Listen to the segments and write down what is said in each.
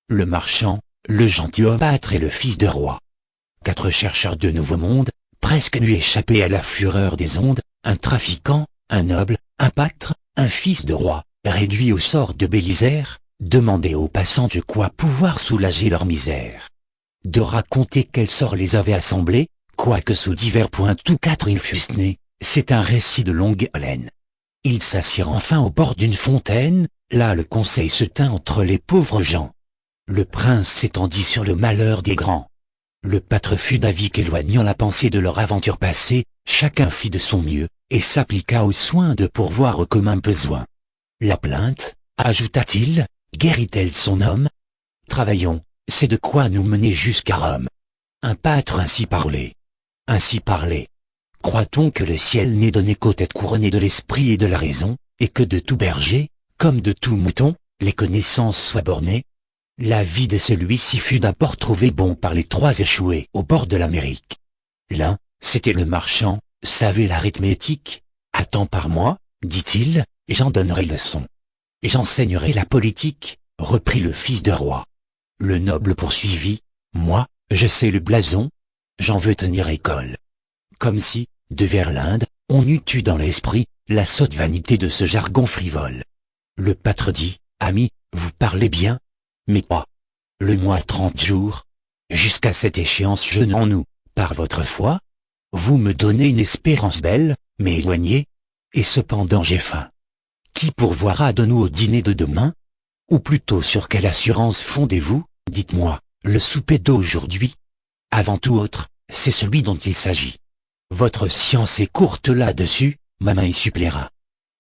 le marchand, le gentilhomme pâtre et le fils de roi. 4 chercheurs de nouveau monde, presque nus échappés à la fureur des ondes, un trafiquant, un noble, un pâtre, un fils de roi, réduits au sort de Bélisaire, demandaient aux passants de quoi pouvoir soulager leur misère. De raconter quel sort les avait assemblés, quoique sous divers points tous 4 ils fussent nés, c'est un récit de longue haleine. Ils s'assirent enfin au bord d'une fontaine, là le conseil se tint entre les pauvres gens. Le prince s'étendit sur le malheur des grands. Le pâtre fut d'avis qu'éloignant la pensée de leur aventure passée, chacun fit de son mieux, et s'appliqua aux soins de pourvoir aux communs besoins. La plainte, ajouta-t-il, guérit-elle son homme? Travaillons, c'est de quoi nous mener jusqu'à Rome. Un pâtre ainsi parlait. Ainsi parlait. Croit-on que le ciel n'ait donné qu'aux têtes couronnées de l'esprit et de la raison, et que de tout berger, comme de tout mouton, les connaissances soient bornées? La vie de celui-ci fut d'abord trouvée bon par les 3 échoués au bord de l'Amérique. L'un, c'était le marchand, savait l'arithmétique. À temps par mois, dit-il, j'en donnerai leçon. J'enseignerai la politique, reprit le fils de roi. Le noble poursuivit, moi, je sais le blason, j'en veux tenir école. Comme si, de vers l'Inde, on eût eu dans l'esprit la sotte vanité de ce jargon frivole. Le pâtre dit, ami, vous parlez bien, mais pas. Le mois 30 jours. Jusqu'à cette échéance jeûnons-nous, par votre foi. Vous me donnez une espérance belle, mais éloignée, et cependant j'ai faim. Qui pourvoira de nous au dîner de demain? Ou plutôt sur quelle assurance fondez-vous, dites-moi, le souper d'aujourd'hui? Avant tout autre, c'est celui dont il s'agit. Votre science est courte là-dessus, ma main y suppléera.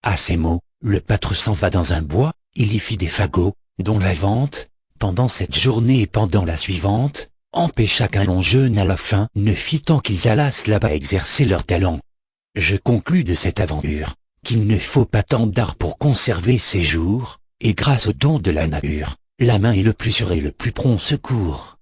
À ces mots, le pâtre s'en va dans un bois, il y fit des fagots, dont la vente, pendant cette journée et pendant la suivante, empêcha qu'un long jeûne à la fin ne fit tant qu'ils allassent là-bas exercer leur talent. Je conclus de cette aventure, qu'il ne faut pas tant d'art pour conserver ses jours, et grâce au don de la nature, la main est le plus sûr et le plus prompt secours.